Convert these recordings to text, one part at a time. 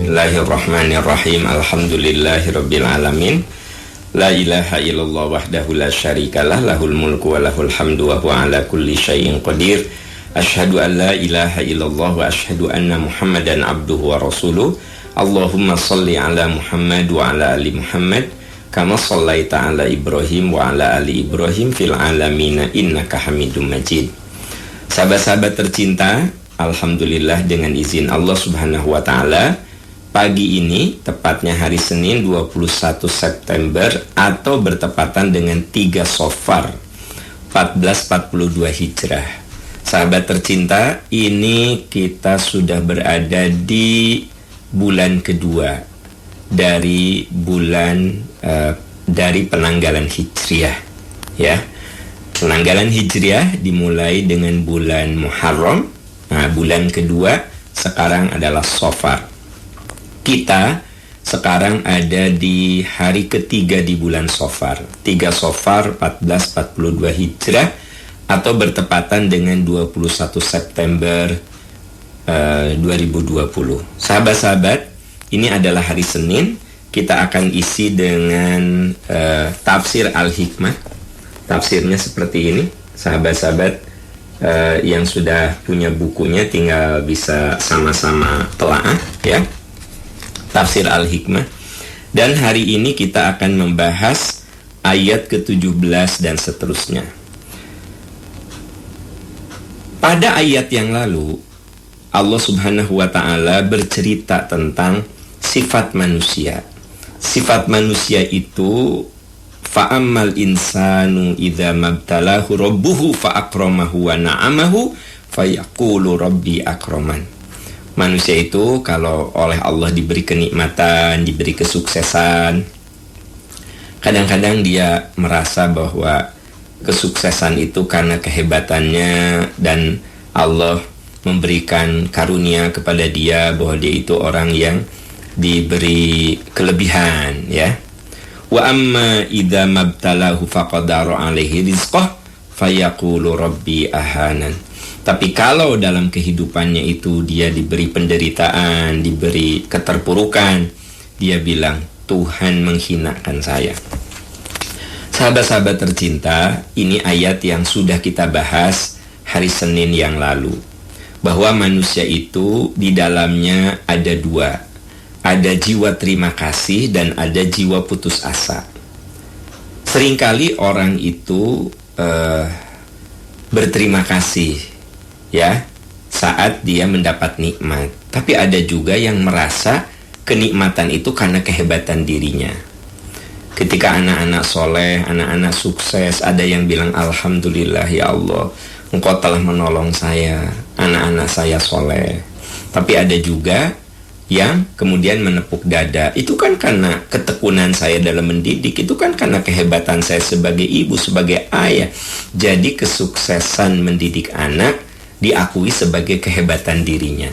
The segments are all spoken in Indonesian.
Bismillahirrahmanirrahim. Alhamdulillahirabbil alamin. La ilaha illallah wahdahu la syarikalah, lahul mulku wa lahul hamdu wa huwa ala kulli syai'in qadir. Asyhadu an la ilaha illallah wa asyhadu anna Muhammadan abduhu wa rasuluh. Allahumma shalli ala Muhammad wa ala ali Muhammad kama shallaita ala Ibrahim wa ala ali Ibrahim fil alamin innaka Hamidum Majid. Sahabat-sahabat tercinta, alhamdulillah dengan izin Allah Subhanahu wa taala, pagi ini tepatnya hari Senin 21 September atau bertepatan dengan 3 Safar 1442 Hijrah. Sahabat tercinta, ini kita sudah berada di bulan kedua dari penanggalan Hijriah, ya. Penanggalan Hijriah dimulai dengan bulan Muharram. Nah, bulan kedua sekarang adalah Safar. Kita sekarang ada di hari ketiga di bulan Safar, 3 Safar 1442 Hijrah atau bertepatan dengan 21 September 2020. Sahabat-sahabat, ini adalah hari Senin. Kita akan isi dengan tafsir Al-Hikmah. Tafsirnya seperti ini. Sahabat-sahabat yang sudah punya bukunya tinggal bisa sama-sama telaah, ya. Tafsir Al-Hikmah. Dan hari ini kita akan membahas ayat ke-17 dan seterusnya. Pada ayat yang lalu, Allah Subhanahu wa ta'ala bercerita tentang sifat manusia. Sifat manusia itu, fa'ammal insanu idza mabtalahu rabbuhu fa'akramahu wa na'amahu fayaqulu rabbi akraman. Manusia itu kalau oleh Allah diberi kenikmatan, diberi kesuksesan, kadang-kadang dia merasa bahwa kesuksesan itu karena kehebatannya dan Allah memberikan karunia kepada dia, bahwa dia itu orang yang diberi kelebihan, ya. Wa amma idza mabtalahu faqadara alaihi rizqah fayaqulu rabbi ahanan. Tapi kalau dalam kehidupannya itu dia diberi penderitaan, diberi keterpurukan, dia bilang Tuhan menghinakan saya. Sahabat-sahabat tercinta, ini ayat yang sudah kita bahas hari Senin yang lalu, bahwa manusia itu di dalamnya ada dua. Ada jiwa terima kasih dan ada jiwa putus asa. Seringkali orang itu berterima kasih, ya, saat dia mendapat nikmat. Tapi ada juga yang merasa kenikmatan itu karena kehebatan dirinya. Ketika anak-anak soleh, anak-anak sukses, ada yang bilang alhamdulillah ya Allah, Engkau telah menolong saya, anak-anak saya soleh. Tapi ada juga yang kemudian menepuk dada, itu kan karena ketekunan saya dalam mendidik, itu kan karena kehebatan saya sebagai ibu, sebagai ayah. Jadi kesuksesan mendidik anak diakui sebagai kehebatan dirinya.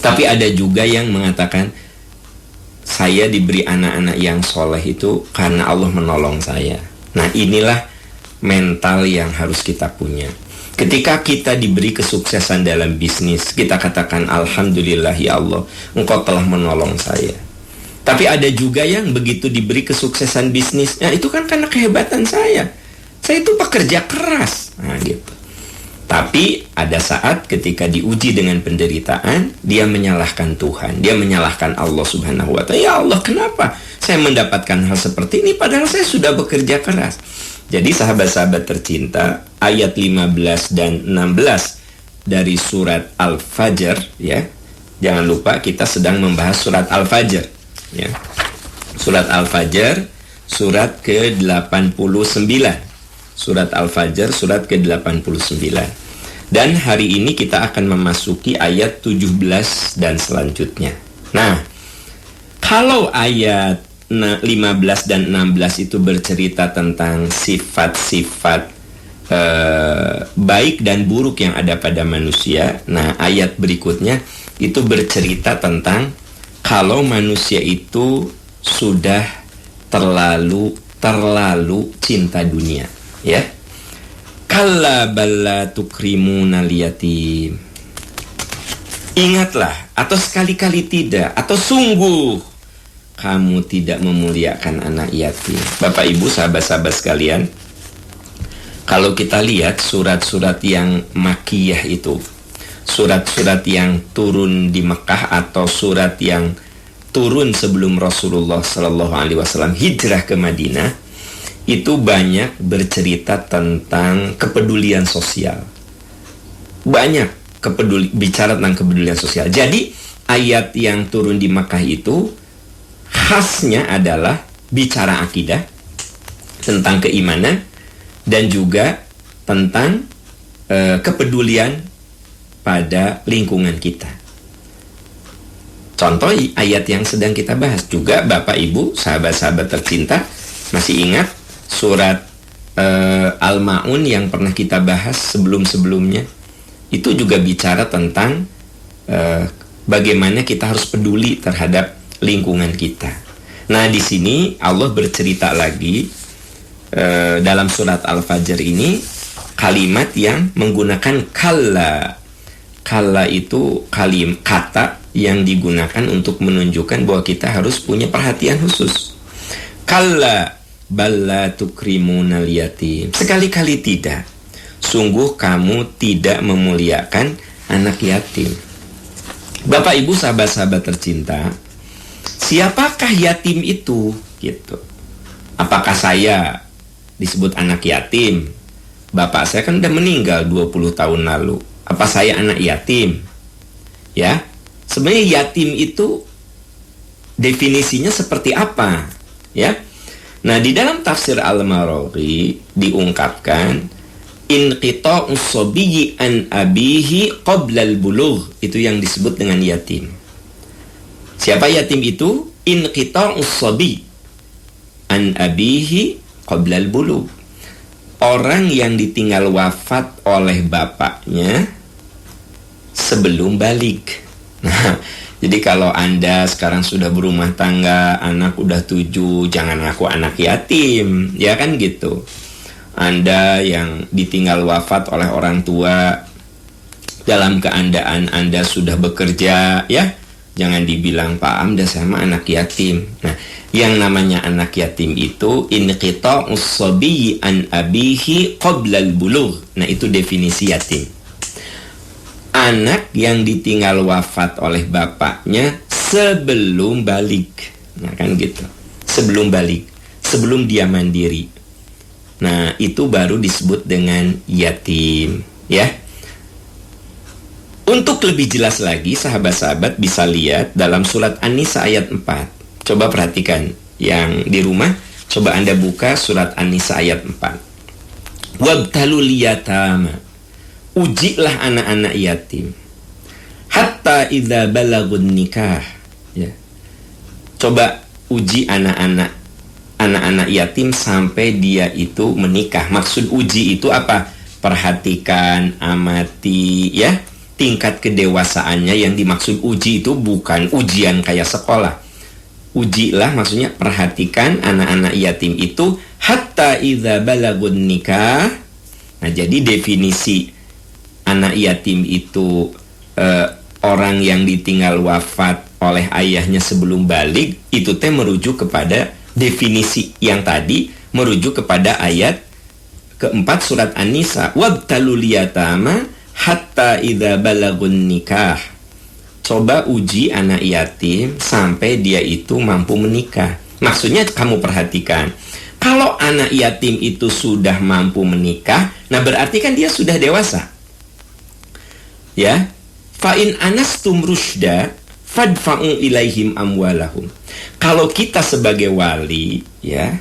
Tapi ada juga yang mengatakan saya diberi anak-anak yang soleh itu karena Allah menolong saya. Nah, inilah mental yang harus kita punya. Ketika kita diberi kesuksesan dalam bisnis, kita katakan alhamdulillah ya Allah, Engkau telah menolong saya. Tapi ada juga yang begitu diberi kesuksesan bisnisnya, itu kan karena kehebatan saya. Saya itu pekerja keras. Nah, gitu. Tapi ada saat ketika diuji dengan penderitaan, dia menyalahkan Tuhan, dia menyalahkan Allah Subhanahu wa ta'ala. Ya Allah, kenapa saya mendapatkan hal seperti ini padahal saya sudah bekerja keras? Jadi sahabat-sahabat tercinta, ayat 15 dan 16 dari surat Al-Fajr, ya. Jangan lupa kita sedang membahas surat Al-Fajr, ya. Surat Al-Fajr, surat ke-89. Surat Al-Fajr, surat ke-89. Dan hari ini kita akan memasuki ayat 17 dan selanjutnya. Nah, kalau ayat 15 dan 16 itu bercerita tentang sifat-sifat baik dan buruk yang ada pada manusia. Nah, ayat berikutnya itu bercerita tentang kalau manusia itu sudah terlalu cinta dunia, ya. Kalla balla tukrimunal yatim. Ingatlah, atau sekali-kali tidak, atau sungguh kamu tidak memuliakan anak yatim. Bapak Ibu, sahabat-sahabat sekalian, kalau kita lihat surat-surat yang makiyah itu, surat-surat yang turun di Mekah atau surat yang turun sebelum Rasulullah Shallallahu Alaihi Wasallam hijrah ke Madinah, itu banyak bercerita tentang kepedulian sosial. Banyak bicara tentang kepedulian sosial. Jadi ayat yang turun di Makkah itu khasnya adalah bicara akidah, tentang keimanan, dan juga tentang kepedulian pada lingkungan kita. Contoh ayat yang sedang kita bahas juga, Bapak Ibu, sahabat-sahabat tercinta, masih ingat surat Al-Ma'un yang pernah kita bahas sebelum-sebelumnya? Itu juga bicara tentang bagaimana kita harus peduli terhadap lingkungan kita. Nah, di sini Allah bercerita lagi dalam surat Al-Fajr ini kalimat yang menggunakan kalla. Kalla itu kata yang digunakan untuk menunjukkan bahwa kita harus punya perhatian khusus. Kalla balla tukrimunal yatim. Sekali-kali tidak. Sungguh kamu tidak memuliakan anak yatim. Bapak Ibu, sahabat-sahabat tercinta, siapakah yatim itu? Gitu. Apakah saya disebut anak yatim? Bapak saya kan udah meninggal 20 tahun lalu. Apa saya anak yatim? Ya. Sebenarnya yatim itu definisinya seperti apa? Ya. Nah, di dalam tafsir Al-Marawi diungkapkan inqita'us sabiyyi an abihi qabla al-bulugh, itu yang disebut dengan yatim. Siapa yatim itu? Inqita'us sabiyyi an abihi qabla al-bulugh. Orang yang ditinggal wafat oleh bapaknya sebelum balik. Nah, jadi kalau Anda sekarang sudah berumah tangga, anak udah 7, jangan ngaku anak yatim, ya kan gitu. Anda yang ditinggal wafat oleh orang tua dalam keadaan Anda sudah bekerja, ya, jangan dibilang Pak Amda sama anak yatim. Nah, yang namanya anak yatim itu inqita'us sabiyyi an abihi qabla al-bulugh. Nah, itu definisi yatim. Anak yang ditinggal wafat oleh bapaknya sebelum balik. Nah, kan gitu. Sebelum balik, sebelum dia mandiri. Nah, itu baru disebut dengan yatim, ya. Untuk lebih jelas lagi, sahabat-sahabat bisa lihat dalam surat An-Nisa ayat 4. Coba perhatikan yang di rumah, coba Anda buka surat An-Nisa ayat 4. Wabtalul yatama. Ujilah anak-anak yatim. Hatta idza balagun nikah. Ya. Coba uji anak-anak yatim sampai dia itu menikah. Maksud uji itu apa? Perhatikan, amati, ya. Tingkat kedewasaannya. Yang dimaksud uji itu bukan ujian kayak sekolah. Ujilah maksudnya perhatikan anak-anak yatim itu hatta idza balagun nikah. Nah, jadi definisi anak yatim itu orang yang ditinggal wafat oleh ayahnya sebelum balik, itu teh merujuk kepada definisi yang tadi, merujuk kepada ayat keempat surat An-Nisa. Wabtalul yatama hatta idza balagun nikah. Coba uji anak yatim sampai dia itu mampu menikah. Maksudnya kamu perhatikan, kalau anak yatim itu sudah mampu menikah, nah berarti kan dia sudah dewasa. Ya, fa'in anastum rusyda fadfa'u ilaihim amwalahum. Kalau kita sebagai wali, ya,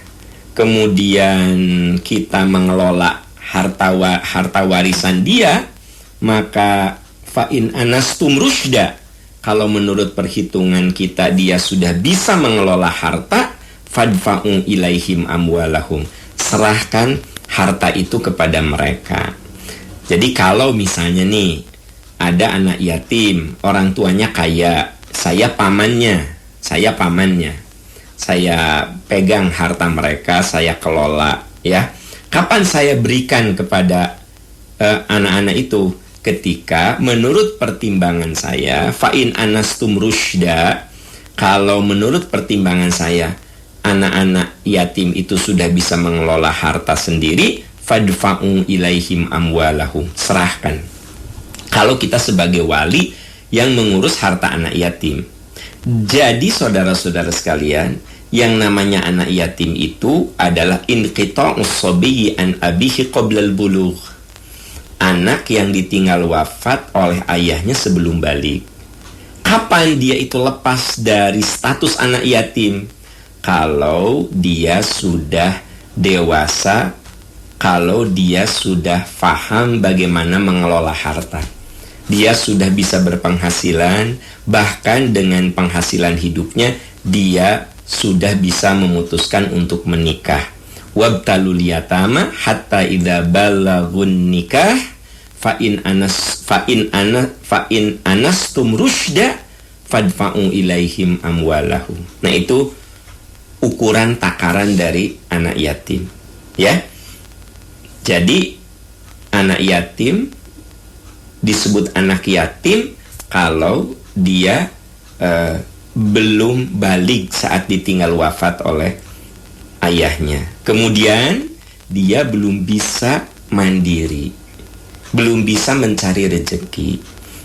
kemudian kita mengelola harta warisan dia, maka fa'in anastum rusyda, kalau menurut perhitungan kita dia sudah bisa mengelola harta, fadfa'u ilaihim amwalahum, serahkan harta itu kepada mereka. Jadi kalau misalnya nih ada anak yatim, orang tuanya kaya, saya pamannya, saya pegang harta mereka, saya kelola, ya. Kapan saya berikan kepada anak-anak itu? ketika menurut pertimbangan saya, fa'in anastum rusyda, kalau menurut pertimbangan saya anak-anak yatim itu sudah bisa mengelola harta sendiri, fadfa'u ilaihim amwalahum, serahkan. Kalau kita sebagai wali yang mengurus harta anak yatim. Jadi saudara-saudara sekalian, yang namanya anak yatim itu adalah inqita'us sabiyyi an abihi qoblal bulugh. Anak yang ditinggal wafat oleh ayahnya sebelum balik. Kapan dia itu lepas dari status anak yatim? Kalau dia sudah dewasa, kalau dia sudah faham bagaimana mengelola harta. Dia sudah bisa berpenghasilan, bahkan dengan penghasilan hidupnya dia sudah bisa memutuskan untuk menikah. Wabtalul yatama hatta idza balagun nikah fa in anastum rusyda fadfa'u ilaihim amwalahum. Nah, itu ukuran takaran dari anak yatim, ya. Jadi anak yatim disebut anak yatim kalau dia belum balik saat ditinggal wafat oleh ayahnya. Kemudian dia belum bisa mandiri, belum bisa mencari rezeki.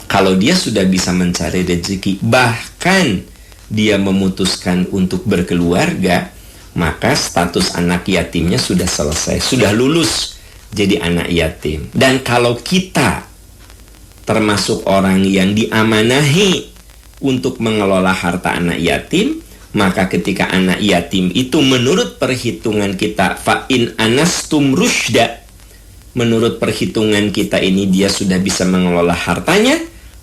Kalau dia sudah bisa mencari rezeki, bahkan dia memutuskan untuk berkeluarga, maka status anak yatimnya sudah selesai, sudah lulus jadi anak yatim. Dan kalau kita termasuk orang yang diamanahi untuk mengelola harta anak yatim, maka ketika anak yatim itu menurut perhitungan kita fa'in anastum rusyda, menurut perhitungan kita ini dia sudah bisa mengelola hartanya,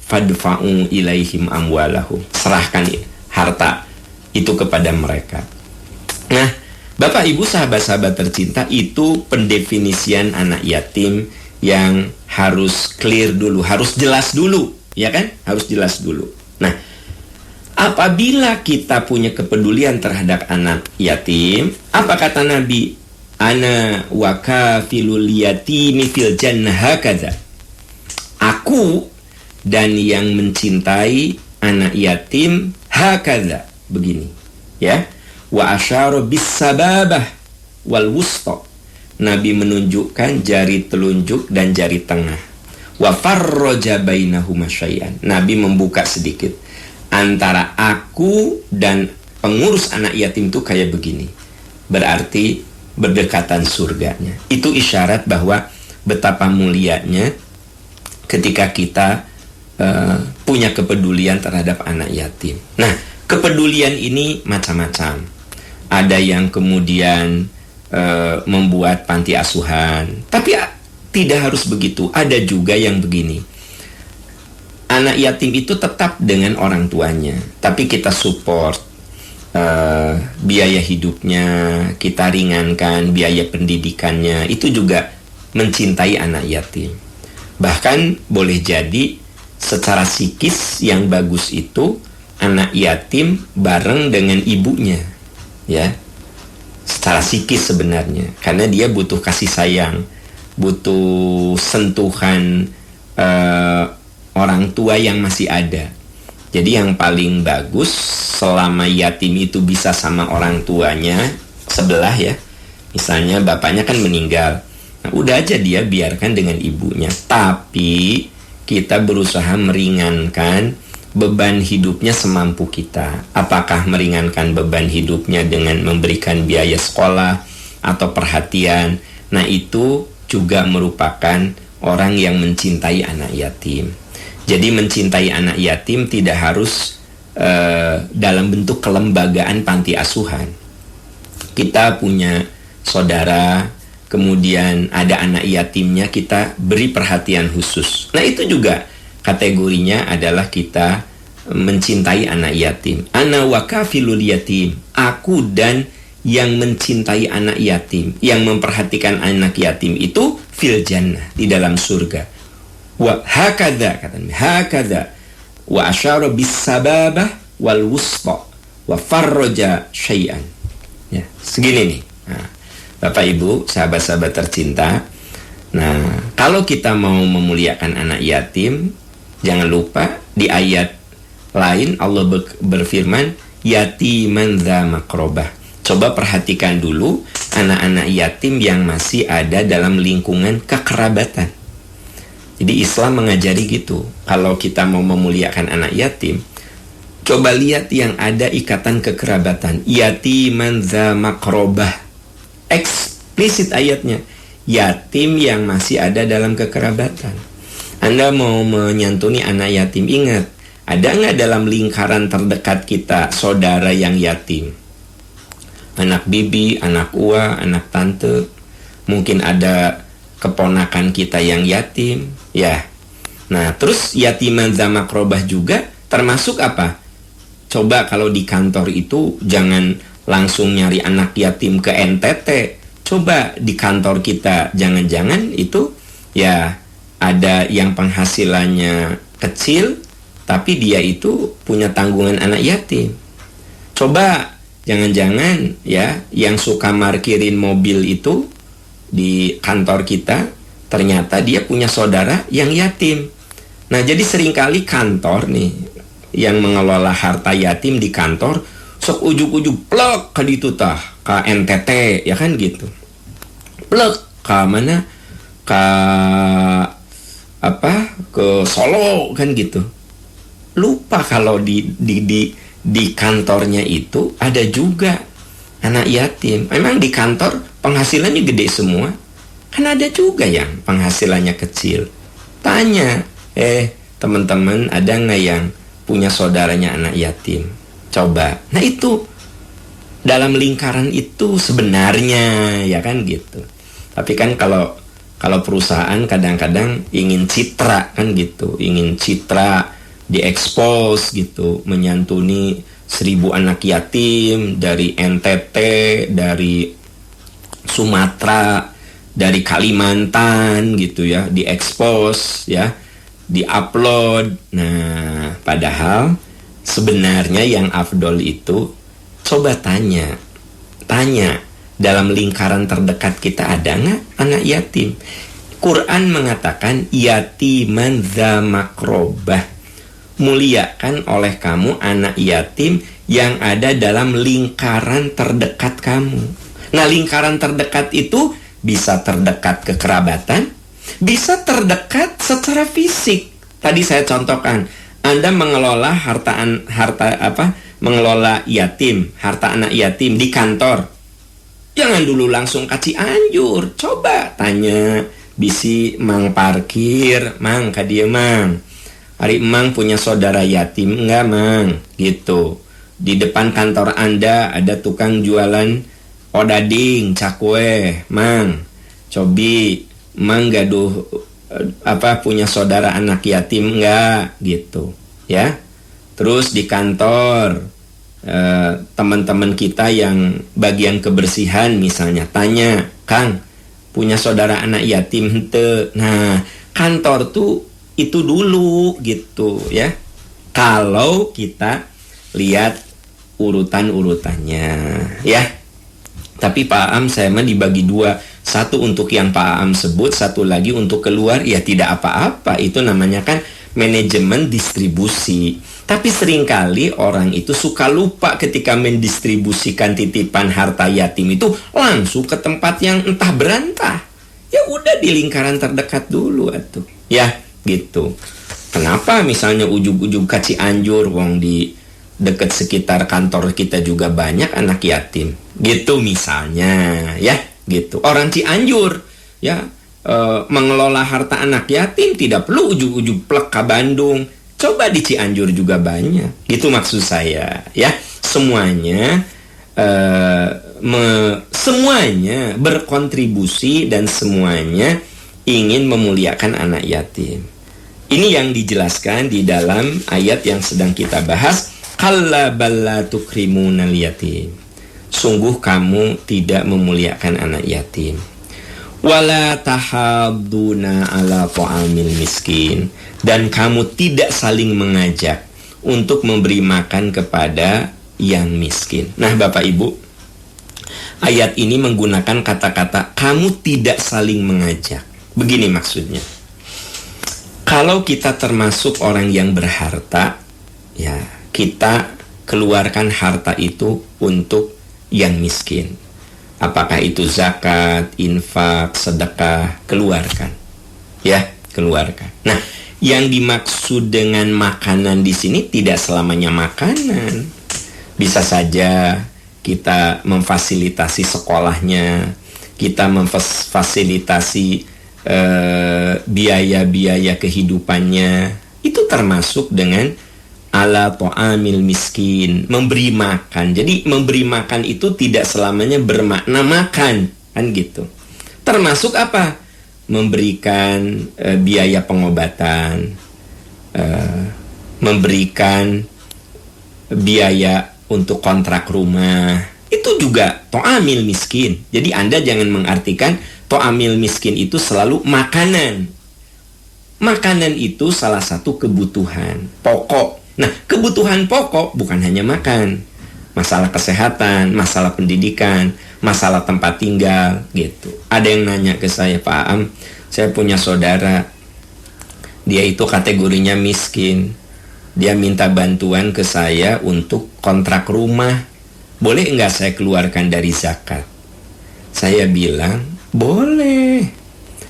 fadfa'u ilaihim amwalahum, serahkan harta itu kepada mereka. Nah, Bapak Ibu sahabat-sahabat tercinta, itu pendefinisian anak yatim yang harus clear dulu, harus jelas dulu, ya kan? Harus jelas dulu. Nah, apabila kita punya kepedulian terhadap anak yatim, apa kata Nabi? Ana wa kafilul yatimi fil jannah hakadha. Aku dan yang mencintai anak yatim hakadha, begini, ya. Wa asyara bis sababah wal wusta. Nabi menunjukkan jari telunjuk dan jari tengah. Wa farraja bainahuma syai'an. Nabi membuka sedikit. Antara aku dan pengurus anak yatim itu kayak begini. Berarti berdekatan surganya. Itu isyarat bahwa betapa mulianya ketika kita punya kepedulian terhadap anak yatim. Nah, kepedulian ini macam-macam. Ada yang kemudian membuat panti asuhan. Tapi tidak harus begitu. Ada juga yang begini. Anak yatim itu tetap dengan orang tuanya, tapi kita support biaya hidupnya, kita ringankan biaya pendidikannya. Itu juga mencintai anak yatim. Bahkan boleh jadi secara psikis yang bagus itu anak yatim bareng dengan ibunya, ya, secara psikis sebenarnya, karena dia butuh kasih sayang, butuh sentuhan orang tua yang masih ada. Jadi yang paling bagus selama yatim itu bisa sama orang tuanya sebelah, ya. Misalnya bapaknya kan meninggal, nah udah aja dia biarkan dengan ibunya. Tapi kita berusaha meringankan beban hidupnya semampu kita. Apakah meringankan beban hidupnya dengan memberikan biaya sekolah atau perhatian? Nah, itu juga merupakan orang yang mencintai anak yatim. Jadi mencintai anak yatim tidak harus dalam bentuk kelembagaan panti asuhan. Kita punya saudara, kemudian ada anak yatimnya, kita beri perhatian khusus. Nah, itu juga kategorinya adalah kita mencintai anak yatim. Ana wa kafilul yatim. Aku dan yang mencintai anak yatim, yang memperhatikan anak yatim itu fil jannah, di dalam surga. Wa hakadha, katanya hakadha wa asyara bis sababah wal wusta wa farraja syai'an. Ya, segini nih. Nah, Bapak Ibu, sahabat-sahabat tercinta, Nah, kalau kita mau memuliakan anak yatim, jangan lupa di ayat lain Allah berfirman, yatiman dza makrobah. Coba perhatikan dulu anak-anak yatim yang masih ada dalam lingkungan kekerabatan. Jadi Islam mengajari gitu. Kalau kita mau memuliakan anak yatim, coba lihat yang ada ikatan kekerabatan. Yatiman dza makrobah. Eksplisit ayatnya. Yatim yang masih ada dalam kekerabatan. Anda mau menyantuni anak yatim, ingat, ada nggak dalam lingkaran terdekat kita saudara yang yatim? Anak bibi, anak ua, anak tante, mungkin ada keponakan kita yang yatim, ya. Nah, terus yatiman dza makrobah juga termasuk apa? Coba kalau di kantor itu jangan langsung nyari anak yatim ke NTT. Coba di kantor kita, jangan-jangan itu ya ada yang penghasilannya kecil, tapi dia itu punya tanggungan anak yatim. Coba jangan-jangan ya yang suka parkirin mobil itu di kantor kita, ternyata dia punya saudara yang yatim. Nah, jadi seringkali kantor nih yang mengelola harta yatim di kantor sok ujuk-ujuk plek ke ditu tah ke NTT, ya kan gitu. Plek ke mana? Ke apa? Ke Solo kan gitu. Lupa kalau di kantornya itu ada juga anak yatim. Memang di kantor penghasilannya gede semua. Kan ada juga yang penghasilannya kecil. Tanya, teman-teman, ada nggak yang punya saudaranya anak yatim? Coba. Nah, itu dalam lingkaran itu sebenarnya, ya kan gitu. Tapi kan kalau perusahaan kadang-kadang ingin citra kan gitu, ingin citra diekspos gitu, menyantuni 1000 anak yatim dari NTT, dari Sumatera, dari Kalimantan gitu ya, diekspos ya, diupload. Nah, padahal sebenarnya yang afdol itu coba tanya dalam lingkaran terdekat kita ada nggak anak yatim? Quran mengatakan yatiman dza makrobah, muliakan oleh kamu anak yatim yang ada dalam lingkaran terdekat kamu. Nah, lingkaran terdekat itu bisa terdekat kekerabatan, bisa terdekat secara fisik. Tadi saya contohkan, Anda mengelola mengelola yatim, harta anak yatim di kantor. Jangan dulu langsung kasih anjur, coba tanya, bisi mang parkir, mang kadia mang. Hari emang punya saudara yatim enggak mang? Gitu. Di depan kantor Anda ada tukang jualan odading, cakwe, mang. Cobi, mang gaduh punya saudara anak yatim enggak? Gitu, ya. Terus di kantor teman-teman kita yang bagian kebersihan misalnya tanya, Kang, punya saudara anak yatim hente? Nah, kantor tuh itu dulu gitu ya. Kalau kita lihat urutan-urutannya ya. Tapi Pak Am saya mah dibagi dua. Satu untuk yang Pak Am sebut, satu lagi untuk keluar, ya tidak apa-apa. Itu namanya kan manajemen distribusi. Tapi seringkali orang itu suka lupa ketika mendistribusikan titipan harta yatim itu langsung ke tempat yang entah berantah. Ya udah di lingkaran terdekat dulu atuh. Ya, gitu. Kenapa misalnya ujug-ujug ke Cianjur, wong di dekat sekitar kantor kita juga banyak anak yatim. Gitu misalnya, ya, gitu. Orang Cianjur, ya, mengelola harta anak yatim tidak perlu ujug-ujug plek ke Bandung. Coba di Cianjur juga banyak. Gitu maksud saya, ya. Semuanya semuanya berkontribusi dan semuanya ingin memuliakan anak yatim. Ini yang dijelaskan di dalam ayat yang sedang kita bahas. Kalla balla tukrimunal yatim. Sungguh kamu tidak memuliakan anak yatim. Wala tahadduna ala ta'amil miskin. Dan kamu tidak saling mengajak untuk memberi makan kepada yang miskin. Nah, Bapak Ibu, ayat ini menggunakan kata-kata kamu tidak saling mengajak. Begini maksudnya. Kalau kita termasuk orang yang berharta, ya kita keluarkan harta itu untuk yang miskin. Apakah itu zakat, infak, sedekah, keluarkan. Ya, keluarkan. Nah, yang dimaksud dengan makanan di sini tidak selamanya makanan. Bisa saja kita memfasilitasi sekolahnya, kita memfasilitasi biaya-biaya kehidupannya. Itu termasuk dengan ala ta'amil miskin, memberi makan. Jadi memberi makan itu tidak selamanya bermakna makan, kan gitu. Termasuk apa? Memberikan biaya pengobatan, memberikan biaya untuk kontrak rumah. Itu juga ta'amil miskin. Jadi Anda jangan mengartikan ta'amil miskin itu selalu makanan. Makanan itu salah satu kebutuhan pokok. Nah, kebutuhan pokok bukan hanya makan. Masalah kesehatan, masalah pendidikan, masalah tempat tinggal, gitu. Ada yang nanya ke saya, Pak Am, saya punya saudara, dia itu kategorinya miskin. Dia minta bantuan ke saya untuk kontrak rumah. Boleh enggak saya keluarkan dari zakat? Saya bilang, boleh.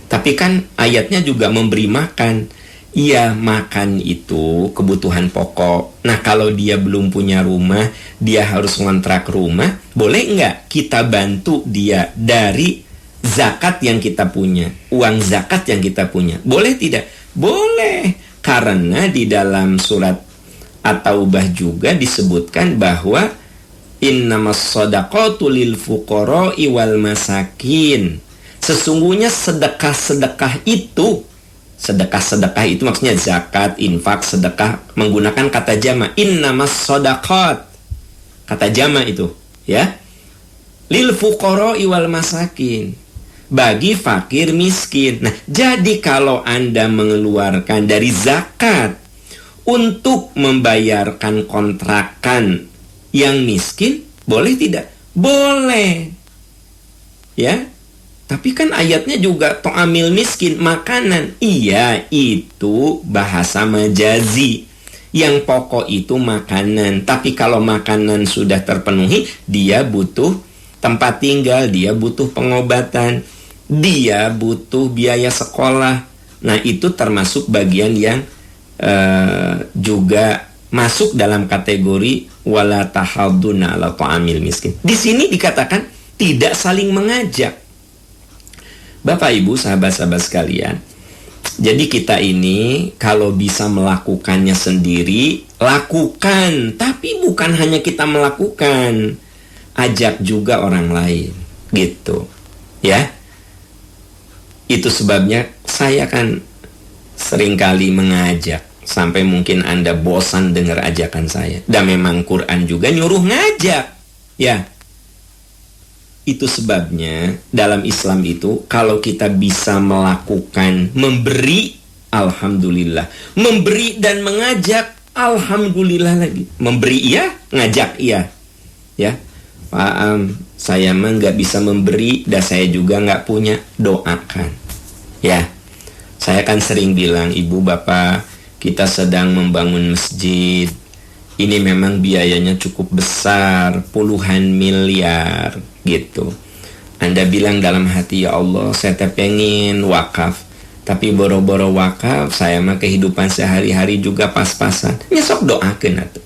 Tapi kan ayatnya juga memberi makan. Iya, makan itu kebutuhan pokok. Nah, kalau dia belum punya rumah, dia harus ngontrak rumah. Boleh enggak kita bantu dia dari zakat yang kita punya, uang zakat yang kita punya? Boleh tidak? Boleh. Karena di dalam surat At-Taubah juga disebutkan bahwa innamas shadaqatu lil fuqara'i wal masakin. Sesungguhnya sedekah-sedekah itu maksudnya zakat, infak, sedekah menggunakan kata jama. Innamas shadaqat. Kata jama itu, ya. Lil fuqara'i wal masakin. Bagi fakir miskin. Nah, jadi kalau Anda mengeluarkan dari zakat untuk membayarkan kontrakan yang miskin, boleh tidak? Boleh. Ya. Tapi kan ayatnya juga ta'amil miskin, makanan. Iya, itu bahasa majazi. Yang pokok itu makanan. Tapi kalau makanan sudah terpenuhi, dia butuh tempat tinggal, dia butuh pengobatan, dia butuh biaya sekolah. Nah, itu termasuk bagian yang juga masuk dalam kategori wala tahaduna ala ta'amil miskin. Di sini dikatakan tidak saling mengajak. Bapak Ibu, sahabat-sahabat sekalian, jadi kita ini kalau bisa melakukannya sendiri, lakukan. Tapi bukan hanya kita melakukan, ajak juga orang lain, gitu. Ya, itu sebabnya saya kan seringkali mengajak, sampai mungkin Anda bosan dengar ajakan saya. Dan memang Quran juga nyuruh ngajak, ya. Itu sebabnya dalam Islam itu kalau kita bisa melakukan memberi, alhamdulillah. Memberi dan mengajak, alhamdulillah lagi. Memberi iya, ngajak iya. Ya, Pak saya mah nggak bisa memberi dan saya juga nggak punya, doakan. Ya, saya kan sering bilang, Ibu Bapak, kita sedang membangun masjid. Ini memang biayanya cukup besar, puluhan miliar, gitu. Anda bilang dalam hati, ya Allah, saya pengen wakaf. Tapi boro-boro wakaf, saya mah kehidupan sehari-hari juga pas-pasan. Nyesok doakan atuh.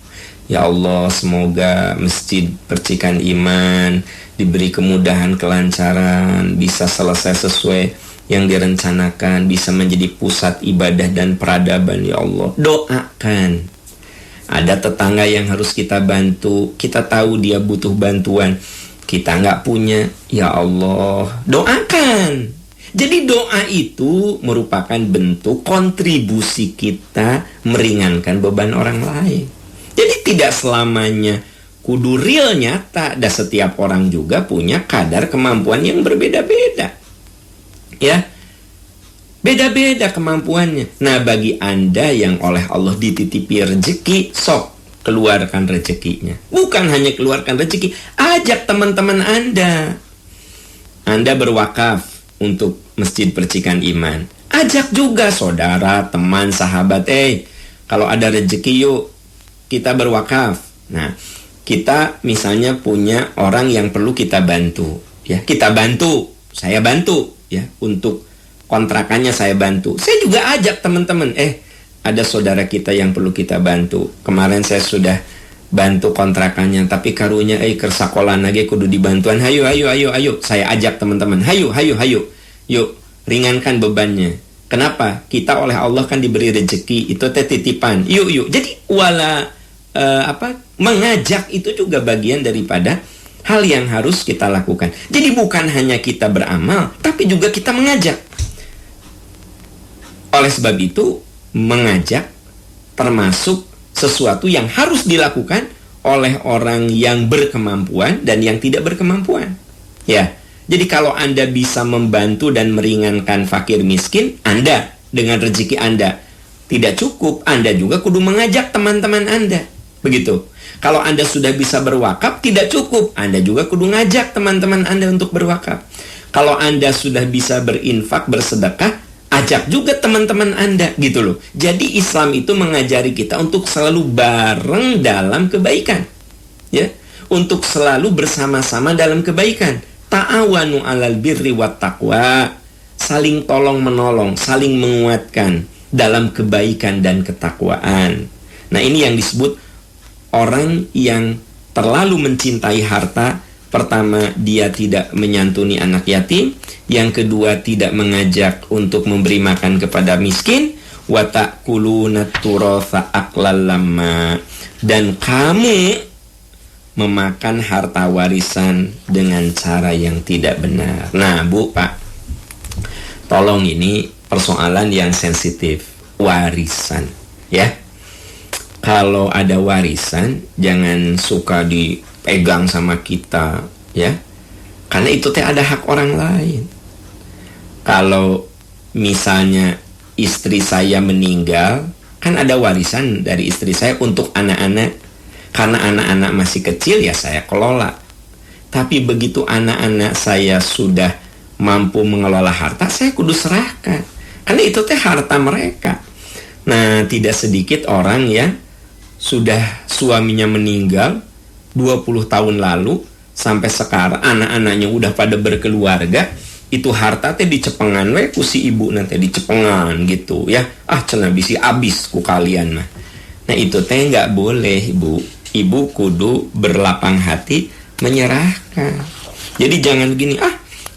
Ya Allah, semoga masjid Percikan Iman diberi kemudahan, kelancaran, bisa selesai sesuai yang direncanakan, bisa menjadi pusat ibadah dan peradaban, ya Allah. Doakan. Ada tetangga yang harus kita bantu, kita tahu dia butuh bantuan, kita nggak punya, ya Allah, doakan. Jadi doa itu merupakan bentuk kontribusi kita meringankan beban orang lain. Jadi tidak selamanya kudu real nyata, dan setiap orang juga punya kadar kemampuan yang berbeda-beda. Ya, beda-beda kemampuannya. Nah, bagi Anda yang oleh Allah dititipi rezeki, sok keluarkan rezekinya. Bukan hanya keluarkan rezeki, ajak teman-teman Anda. Anda berwakaf, untuk Masjid Percikan Iman. Ajak juga saudara, teman, sahabat. Kalau ada rezeki yuk kita berwakaf. Nah, kita misalnya punya orang yang perlu kita bantu, ya kita bantu, saya bantu, ya untuk kontrakannya saya bantu. Saya juga ajak teman-teman, ada saudara kita yang perlu kita bantu. Kemarin saya sudah bantu kontrakannya, tapi karunya kersakolan lagi kudu dibantuan. Hayu. Saya ajak teman-teman, hayu. Yuk, ringankan bebannya. Kenapa? Kita oleh Allah kan diberi rezeki, itu titipan. Yuk. Jadi mengajak itu juga bagian daripada hal yang harus kita lakukan. Jadi bukan hanya kita beramal, tapi juga kita mengajak. Oleh sebab itu, mengajak termasuk sesuatu yang harus dilakukan oleh orang yang berkemampuan dan yang tidak berkemampuan. Ya. Jadi kalau Anda bisa membantu dan meringankan fakir miskin, Anda dengan rezeki Anda tidak cukup, Anda juga kudu mengajak teman-teman Anda. Begitu. Kalau Anda sudah bisa berwakaf, tidak cukup, Anda juga kudu ngajak teman-teman Anda untuk berwakaf. Kalau Anda sudah bisa berinfak, bersedekah, ajak juga teman-teman Anda, gitu loh. Jadi Islam itu mengajari kita untuk selalu bareng dalam kebaikan. Ya, untuk selalu bersama-sama dalam kebaikan. Ta'awanu 'alal birri wat taqwa. Saling tolong-menolong, saling menguatkan dalam kebaikan dan ketakwaan. Nah, ini yang disebut orang yang terlalu mencintai harta. Pertama, dia tidak menyantuni anak yatim. Yang kedua, tidak mengajak untuk memberi makan kepada miskin. Wa ta'kuluna turatha aqlal lamma. Dan kamu memakan harta warisan dengan cara yang tidak benar. Nah, Bu, Pak, tolong ini persoalan yang sensitif. Warisan, ya. Kalau ada warisan, jangan suka dipegang sama kita, ya. Karena itu ada hak orang lain. Kalau misalnya istri saya meninggal, kan ada warisan dari istri saya untuk anak-anak. Karena anak-anak masih kecil, ya saya kelola. Tapi begitu anak-anak saya sudah mampu mengelola harta, saya kudu serahkan. Karena itu harta mereka. Nah, tidak sedikit orang yang sudah suaminya meninggal 20 tahun lalu, sampai sekarang anak-anaknya udah pada berkeluarga, itu harta dicepengan ku si ibu nanti dicepengan gitu, ya. Cenah bisi abis ku kalian mah. Nah, itu nggak boleh, Bu. Ibu kudu berlapang hati menyerahkan. Jadi jangan gini,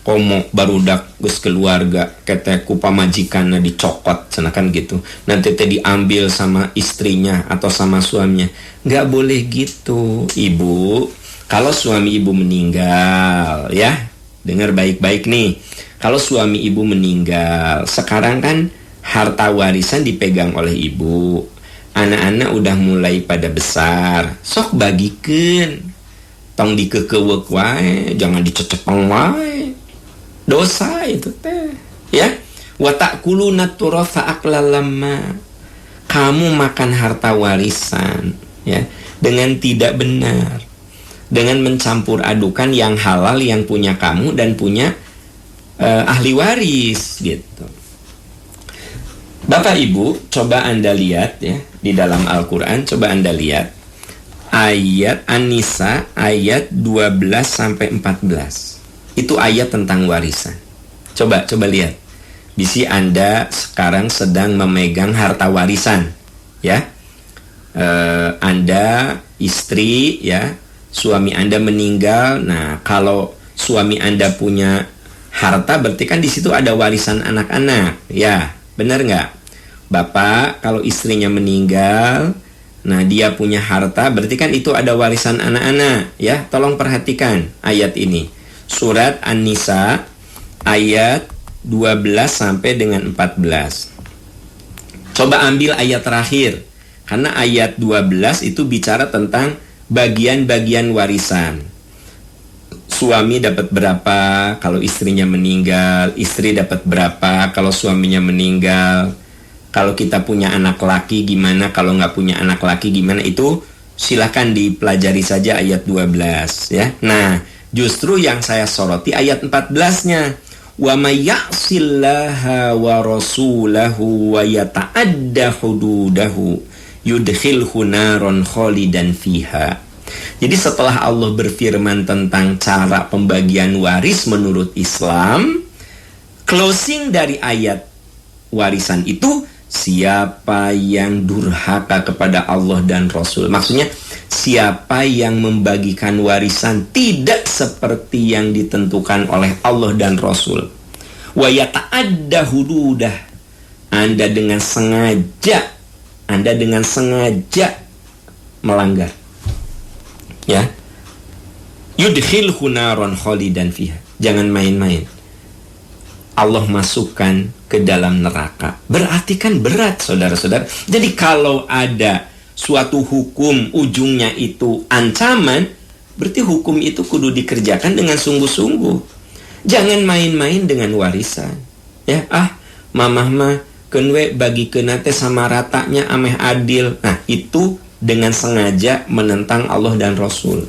komo barudak geus keluarga keteku pamajikanna dicokot senakan gitu. Nanti diambil sama istrinya atau sama suaminya. Nggak boleh gitu, Ibu. Kalau suami Ibu meninggal, ya, dengar baik-baik nih. Kalau suami Ibu meninggal, sekarang kan harta warisan dipegang oleh Ibu. Anak-anak udah mulai pada besar, sok bagikeun. Tong dikekeuweuk wae, jangan dicecepeng wae. Dosa itu ya. Wa ta'kuluna turatha aqlal lamma. Kamu makan harta warisan, ya, dengan tidak benar. Dengan mencampur adukan yang halal yang punya kamu dan punya ahli waris gitu. Bapak Ibu, coba Anda lihat ya, di dalam Al-Quran, coba Anda lihat ayat An-Nisa ayat 12 sampai 14. Itu ayat tentang warisan. Coba lihat. Bisi Anda sekarang sedang memegang harta warisan, ya. Anda istri, ya, suami Anda meninggal. Nah, kalau suami Anda punya harta, berarti kan di situ ada warisan anak-anak, ya, benar nggak? Bapak, kalau istrinya meninggal, nah dia punya harta, berarti kan itu ada warisan anak-anak, ya. Tolong perhatikan ayat ini. Surat An-Nisa ayat 12 sampai dengan 14. Coba ambil ayat terakhir. Karena ayat 12 itu bicara tentang bagian-bagian warisan. Suami dapat berapa kalau istrinya meninggal, istri dapat berapa kalau suaminya meninggal. Kalau kita punya anak laki gimana, kalau nggak punya anak laki gimana, itu silahkan dipelajari saja ayat 12 ya. Nah, justru yang saya soroti ayat 14-nya. Wa may ya'sillaha wa rasulahu wa yata'adda hududahu yudkhilhu naron khalidan fiha. Jadi setelah Allah berfirman tentang cara pembagian waris menurut Islam, closing dari ayat warisan itu, siapa yang durhaka kepada Allah dan Rasul. Maksudnya siapa yang membagikan warisan tidak seperti yang ditentukan oleh Allah dan Rasul. Wa yata'adda hududah. Anda dengan sengaja melanggar. Ya. Yudkhilhu naron khalidan fiha. Jangan main-main. Allah masukkan ke dalam neraka. Berarti kan berat, saudara-saudara. Jadi kalau ada suatu hukum ujungnya itu ancaman, berarti hukum itu kudu dikerjakan dengan sungguh-sungguh. Jangan main-main dengan warisan. Ya, mamah mah kenwe bagi kenate sama ratanya ameh adil. Nah, itu dengan sengaja menentang Allah dan Rasul.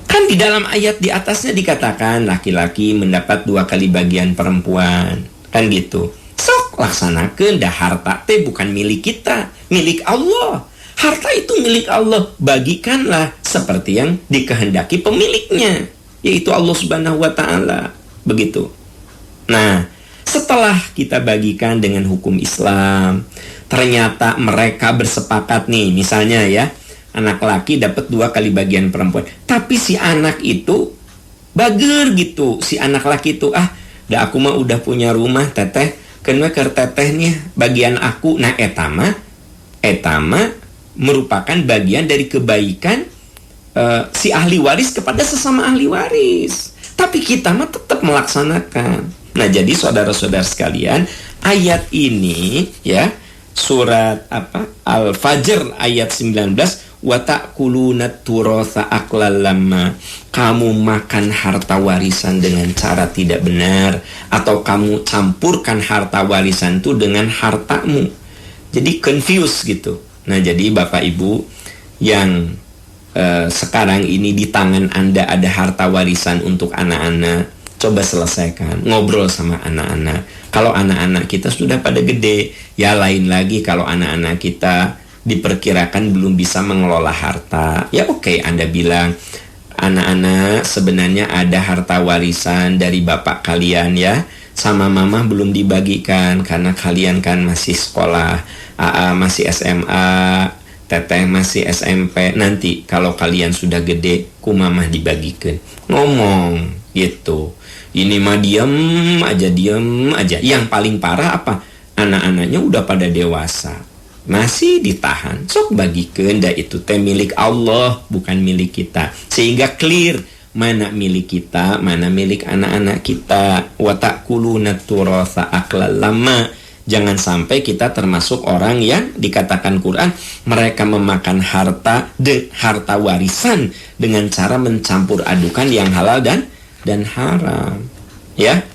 Kan di dalam ayat di atasnya dikatakan laki-laki mendapat 2 kali bagian perempuan. Kan gitu. Sok laksanakeun, dah harta teh bukan milik kita, milik Allah. Harta itu milik Allah, bagikanlah seperti yang dikehendaki pemiliknya, yaitu Allah Subhanahu wa taala. Begitu. Nah, setelah kita bagikan dengan hukum Islam, ternyata mereka bersepakat nih, misalnya ya, anak laki dapat 2 kali bagian perempuan. Tapi si anak itu bager gitu. Si anak laki itu, dah aku mah udah punya rumah teteh, kenapa ke teteh nih bagian aku. Nah, etama merupakan bagian dari kebaikan si ahli waris kepada sesama ahli waris. Tapi kita mah tetap melaksanakan. Nah, jadi saudara-saudara sekalian, ayat ini ya, surat Al-Fajr ayat 19, wa ta'kuluna turatha aklan lamma. Kamu makan harta warisan dengan cara tidak benar, atau kamu campurkan harta warisan itu dengan hartamu. Jadi confused gitu. Nah, jadi Bapak Ibu yang sekarang ini di tangan Anda ada harta warisan untuk anak-anak, coba selesaikan, ngobrol sama anak-anak. Kalau anak-anak kita sudah pada gede, ya lain lagi kalau anak-anak kita diperkirakan belum bisa mengelola harta. Ya oke, Anda bilang, anak-anak sebenarnya ada harta warisan dari bapak kalian ya, sama mama belum dibagikan karena kalian kan masih sekolah, AA masih SMA, teteh masih SMP. Nanti kalau kalian sudah gede, ku mamah dibagikan. Ngomong gitu. Ini mah diem aja. Yang paling parah apa? Anak-anaknya udah pada dewasa, masih ditahan. Sok bagikeun, da itu teh milik Allah, bukan milik kita. Sehingga clear mana milik kita, mana milik anak-anak kita. Wa ta'kuluna turatha aklan lamma. Jangan sampai kita termasuk orang yang dikatakan Quran, mereka memakan harta warisan dengan cara mencampur adukan yang halal dan haram. Ya.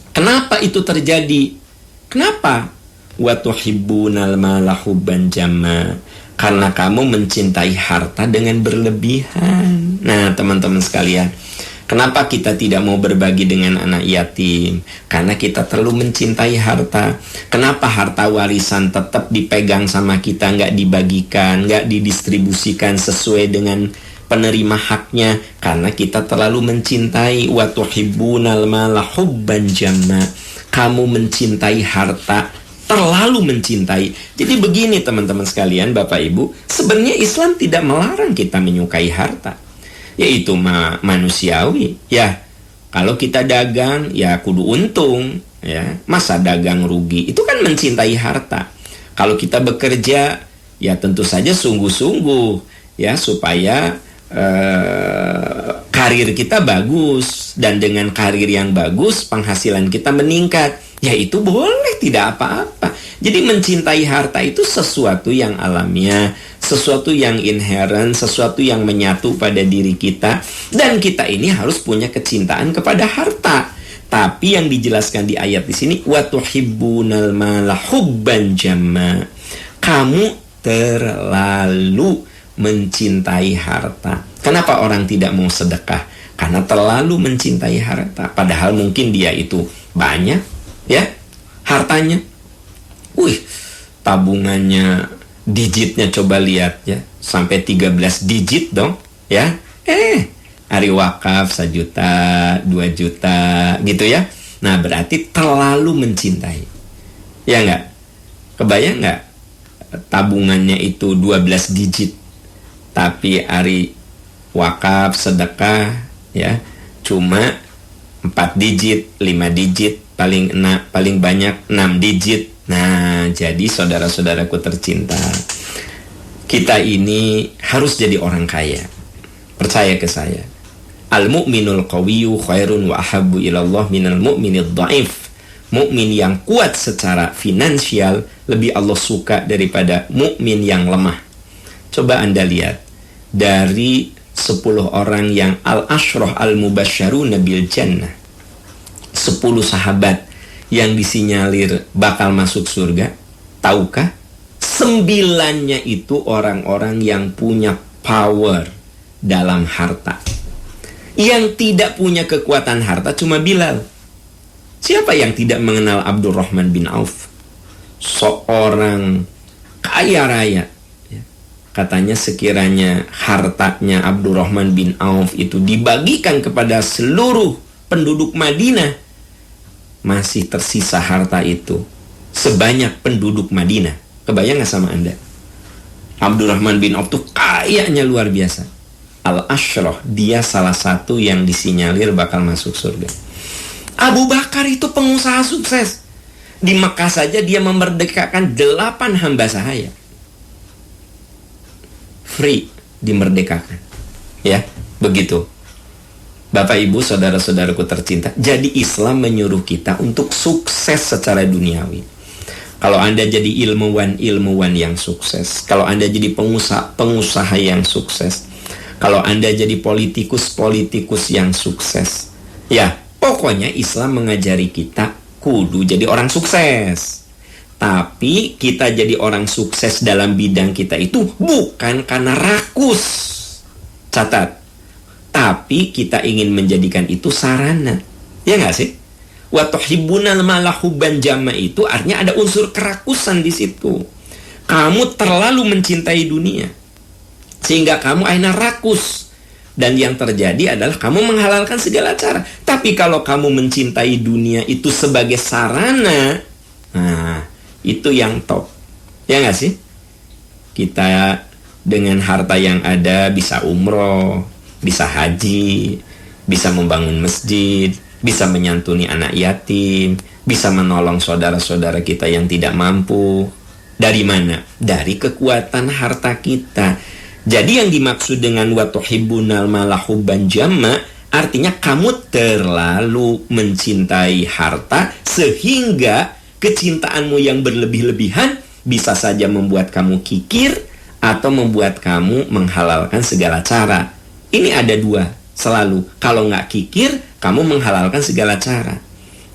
Kenapa itu terjadi? Kenapa? Wa tuhibbunal mala hubban jamma. Karena kamu mencintai harta dengan berlebihan. Nah, teman-teman sekalian, kenapa kita tidak mau berbagi dengan anak yatim? Karena kita terlalu mencintai harta. Kenapa harta warisan tetap dipegang sama kita, nggak dibagikan, nggak didistribusikan sesuai dengan penerima haknya? Karena kita terlalu mencintai. Wa tuhibbunal mala hubban jamma. Kamu mencintai harta, terlalu mencintai. Jadi begini teman-teman sekalian, Bapak Ibu, sebenarnya Islam tidak melarang kita menyukai harta. Yaitu manusiawi. Ya, kalau kita dagang, ya kudu untung. Ya, masa dagang rugi? Itu kan mencintai harta. Kalau kita bekerja, ya tentu saja sungguh-sungguh, ya supaya karir kita bagus, dan dengan karir yang bagus penghasilan kita meningkat, ya itu boleh, tidak apa-apa. Jadi mencintai harta itu sesuatu yang alamiah, sesuatu yang inherent, sesuatu yang menyatu pada diri kita, dan kita ini harus punya kecintaan kepada harta. Tapi yang dijelaskan di ayat di sini, wa tuhibbunal mala hubban jamma. Kamu terlalu mencintai harta. Kenapa orang tidak mau sedekah? Karena terlalu mencintai harta. Padahal mungkin dia itu banyak, ya, hartanya. Wih, tabungannya, digitnya coba lihat ya, sampai 13 digit dong, ya. Hari wakaf 1 juta, 2 juta, gitu ya. Nah, berarti terlalu mencintai. Ya nggak? Kebayang nggak? Tabungannya itu 12 digit, tapi hari wakaf, sedekah, ya, cuma 4 digit, 5 digit, paling banyak 6 digit. Nah, jadi saudara-saudaraku tercinta, kita ini harus jadi orang kaya. Percaya ke saya. Al-mu'minul qawiyyu khairun wa ahabbu ilallah minal mu'minid dha'if. Mukmin yang kuat secara finansial lebih Allah suka daripada mukmin yang lemah. Coba Anda lihat, dari 10 orang yang al-ashrah al-mubasysyaruna bil jannah, 10 sahabat yang disinyalir bakal masuk surga, tahukah? 9-nya itu orang-orang yang punya power dalam harta. Yang tidak punya kekuatan harta cuma Bilal. Siapa yang tidak mengenal Abdurrahman bin Auf? Seorang kaya raya. Katanya sekiranya hartanya Abdurrahman bin Auf itu dibagikan kepada seluruh penduduk Madinah, masih tersisa harta itu sebanyak penduduk Madinah. Kebayang gak sama Anda? Abdurrahman bin Auf tuh kayanya luar biasa. Al-Ashrah, dia salah satu yang disinyalir bakal masuk surga. Abu Bakar itu pengusaha sukses. Di Mekah saja dia memerdekakan 8 hamba sahaya. Free, dimerdekakan. Ya, begitu. Bapak Ibu, saudara-saudaraku tercinta, jadi Islam menyuruh kita untuk sukses secara duniawi. Kalau Anda jadi ilmuwan yang sukses, kalau Anda jadi pengusaha yang sukses, kalau Anda jadi politikus yang sukses, ya, pokoknya Islam mengajari kita kudu jadi orang sukses. Tapi kita jadi orang sukses dalam bidang kita itu bukan karena rakus. Catat. Tapi kita ingin menjadikan itu sarana. Ya nggak sih? Wa tuhibbunal mala hubban jamma itu artinya ada unsur kerakusan di situ. Kamu terlalu mencintai dunia sehingga kamu akhirnya rakus. Dan yang terjadi adalah kamu menghalalkan segala cara. Tapi kalau kamu mencintai dunia itu sebagai sarana, nah, itu yang top. Ya nggak sih? Kita dengan harta yang ada bisa umroh, bisa haji, bisa membangun masjid, bisa menyantuni anak yatim, bisa menolong saudara-saudara kita yang tidak mampu. Dari mana? Dari kekuatan harta kita. Jadi yang dimaksud dengan wa tuhibbunal mala hubban jamma artinya kamu terlalu mencintai harta sehingga kecintaanmu yang berlebih-lebihan bisa saja membuat kamu kikir atau membuat kamu menghalalkan segala cara. Ini ada 2 selalu. Kalau nggak kikir, kamu menghalalkan segala cara.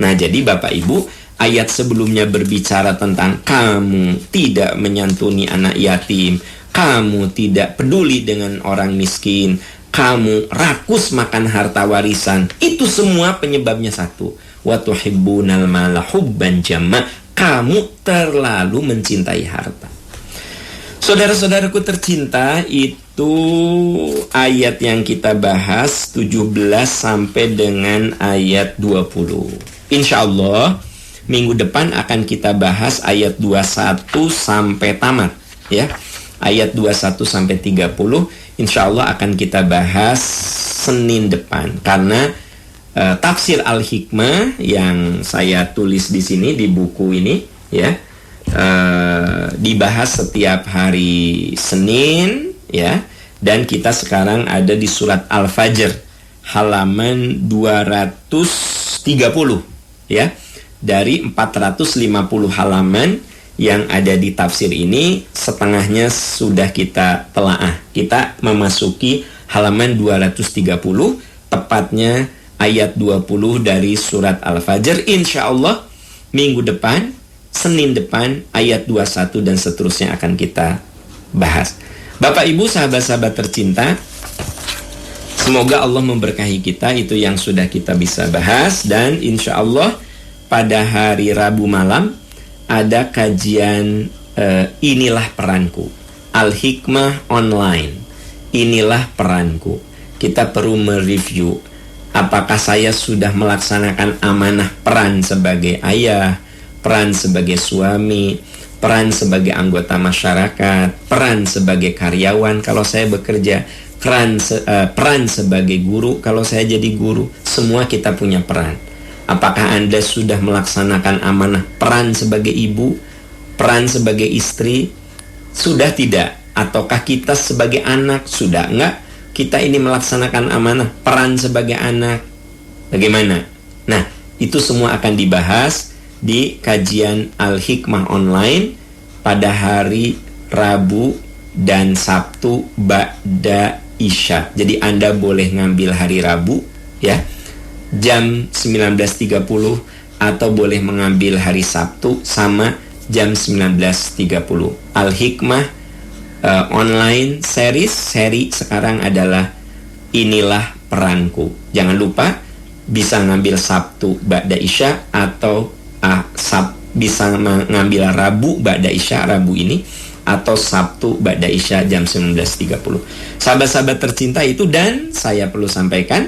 Nah, jadi Bapak Ibu, ayat sebelumnya berbicara tentang kamu tidak menyantuni anak yatim, kamu tidak peduli dengan orang miskin, kamu rakus makan harta warisan. Itu semua penyebabnya satu. Wa tuhibbunal mala hubban jamma. Kamu terlalu mencintai harta. Saudara-saudaraku tercinta, itu ayat yang kita bahas 17 sampai dengan ayat 20. Insya Allah minggu depan akan kita bahas ayat 21 sampai tamat, ya. Ayat 21 sampai 30 insya Allah akan kita bahas Senin depan. Karena tafsir Al-Hikmah yang saya tulis di sini di buku ini, ya, dibahas setiap hari Senin, ya. Dan kita sekarang ada di surat Al-Fajr halaman 230, ya. Dari 450 halaman yang ada di tafsir ini, setengahnya sudah kita telaah. Kita memasuki halaman 230, tepatnya ayat 20 dari surat Al-Fajr. Insya Allah minggu depan, Senin depan, ayat 21 dan seterusnya akan kita bahas. Bapak Ibu, sahabat-sahabat tercinta, Semoga Allah memberkahi kita. Itu yang sudah kita bisa bahas. Dan insya Allah pada hari Rabu malam ada kajian Inilah Peranku, Al-Hikmah Online. Inilah Peranku. Kita perlu mereview apakah saya sudah melaksanakan amanah peran sebagai ayah, peran sebagai suami, peran sebagai anggota masyarakat, peran sebagai karyawan kalau saya bekerja, peran sebagai guru kalau saya jadi guru. Semua kita punya peran. Apakah Anda sudah melaksanakan amanah peran sebagai ibu, peran sebagai istri? Sudah tidak? Ataukah kita sebagai anak sudah enggak? Kita ini melaksanakan amanah peran sebagai anak. Bagaimana? Nah, itu semua akan dibahas di kajian Al-Hikmah Online pada hari Rabu dan Sabtu ba'da Isya. Jadi Anda boleh ngambil hari Rabu ya, jam 19.30, atau boleh mengambil hari Sabtu sama jam 19.30. Al-Hikmah online seri sekarang adalah Inilah Peranku. Jangan lupa bisa ngambil Sabtu ba'da Isya atau bisa mengambil Rabu ba'da Isya, Rabu ini, atau Sabtu ba'da Isya jam 19.30. Sahabat-sahabat tercinta itu, dan saya perlu sampaikan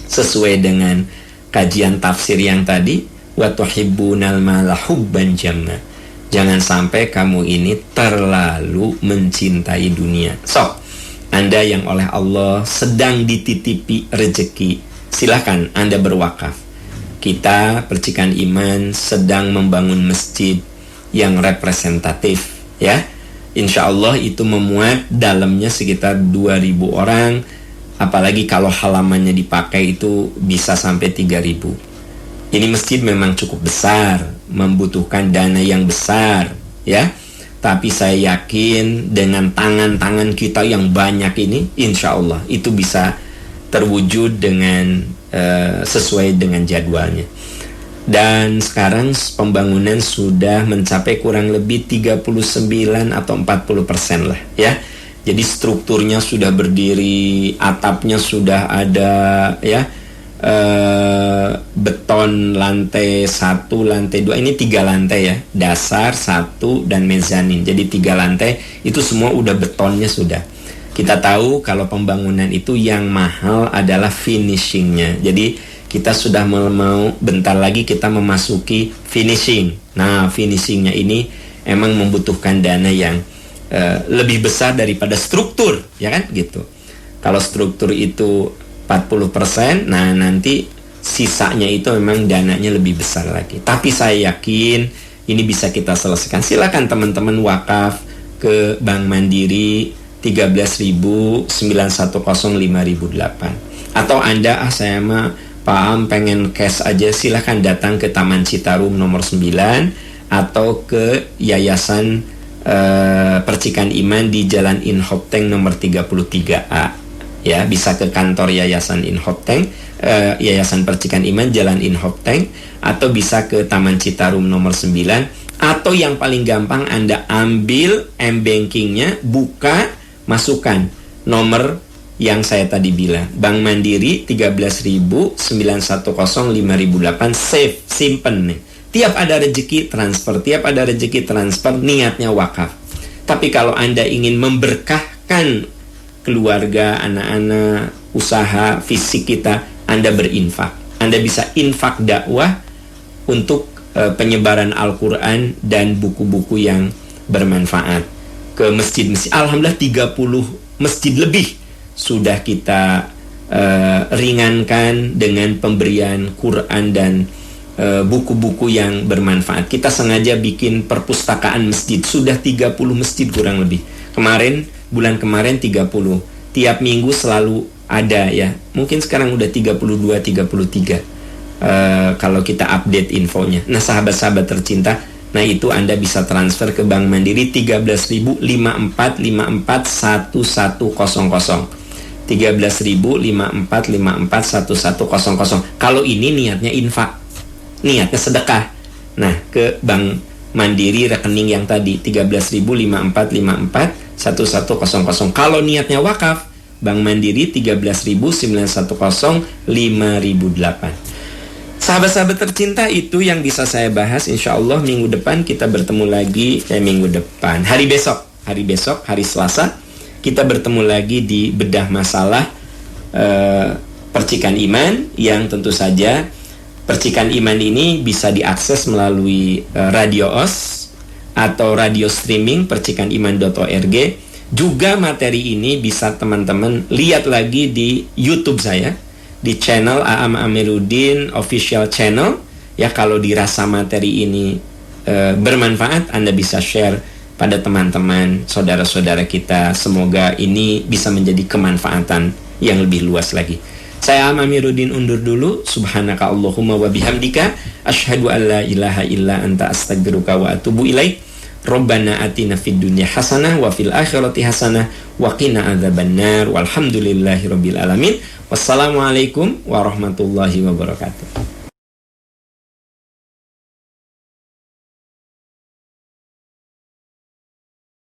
sesuai dengan kajian tafsir yang tadi, wa tuhibbunal mala hubban jamma. Jangan sampai kamu ini terlalu mencintai dunia. So, Anda yang oleh Allah sedang dititipi rezeki, silahkan Anda berwakaf. Kita Percikan Iman sedang membangun masjid yang representatif ya. Insya Allah itu memuat dalamnya sekitar 2.000 orang. Apalagi kalau halamannya dipakai itu bisa sampai 3.000. Ini masjid memang cukup besar, membutuhkan dana yang besar ya. Tapi saya yakin dengan tangan-tangan kita yang banyak ini, insya Allah itu bisa terwujud dengan sesuai dengan jadwalnya. Dan sekarang pembangunan sudah mencapai kurang lebih 39 atau 40% lah ya. Jadi strukturnya sudah berdiri, atapnya sudah ada ya, beton lantai 1, lantai 2, ini 3 lantai ya, dasar 1 dan mezanin. Jadi 3 lantai itu semua udah betonnya sudah. Kita tahu kalau pembangunan itu yang mahal adalah finishingnya. Jadi kita sudah mau bentar lagi kita memasuki finishing. Nah, finishingnya ini emang membutuhkan dana yang lebih besar daripada struktur, ya kan gitu. Kalau struktur itu 40%, nah nanti sisanya itu memang dananya lebih besar lagi. Tapi saya yakin ini bisa kita selesaikan. Silakan teman-teman wakaf ke Bank Mandiri 13.910.5.008. Atau Anda saya mah paham pengen cash aja, silahkan datang ke Taman Citarum nomor 9 atau ke Yayasan Percikan Iman di Jalan Inhopteng nomor 33A. Ya, bisa ke kantor Yayasan Inhopteng, Yayasan Percikan Iman Jalan Inhopteng, atau bisa ke Taman Citarum nomor 9, atau yang paling gampang Anda ambil m-bankingnya, buka, masukkan nomor yang saya tadi bilang, Bank Mandiri 13.910.5.008, save, simpen nih. Tiap ada rezeki transfer, niatnya wakaf. Tapi kalau Anda ingin memberkahkan keluarga, anak-anak, usaha, fisik kita, Anda berinfak. Anda bisa infak dakwah untuk penyebaran Al-Quran dan buku-buku yang bermanfaat ke masjid-masjid. Alhamdulillah 30 masjid lebih sudah kita ringankan dengan pemberian Quran dan buku-buku yang bermanfaat. Kita sengaja bikin perpustakaan masjid, sudah 30 masjid kurang lebih. Bulan kemarin 30. Tiap minggu selalu ada ya. Mungkin sekarang udah 32, 33 kalau kita update infonya. Nah, sahabat-sahabat tercinta, nah itu Anda bisa transfer ke Bank Mandiri 13.054.54.1100. 13.054.54.1100. Kalau ini niatnya infak, niatnya sedekah. Nah, ke Bank Mandiri rekening yang tadi 13.054.54.1100. Kalau niatnya wakaf, Bank Mandiri 13.910 5.008. Sahabat-sahabat tercinta, itu yang bisa saya bahas. Insya Allah minggu depan kita bertemu lagi. Hari besok, hari Selasa, kita bertemu lagi di bedah masalah percikan iman, yang tentu saja percikan iman ini bisa diakses melalui Radio OS atau radio streaming percikaniman.org. Juga materi ini bisa teman-teman lihat lagi di YouTube saya, di channel Aam Amiruddin Official Channel. Ya, kalau dirasa materi ini bermanfaat, Anda bisa share pada teman-teman, saudara-saudara kita. Semoga ini bisa menjadi kemanfaatan yang lebih luas lagi. Saya Aam Amiruddin undur dulu. Subhanaka Allahumma wa bihamdika asyhadu an la ilaha illa anta astaghfiruka wa atubu ilaik. Rabbana atina fid dunya hasanah wa fil akhirati hasanah wa qina adzabannar. Walhamdulillahirabbil alamin. Wassalamualaikum warahmatullahi wabarakatuh.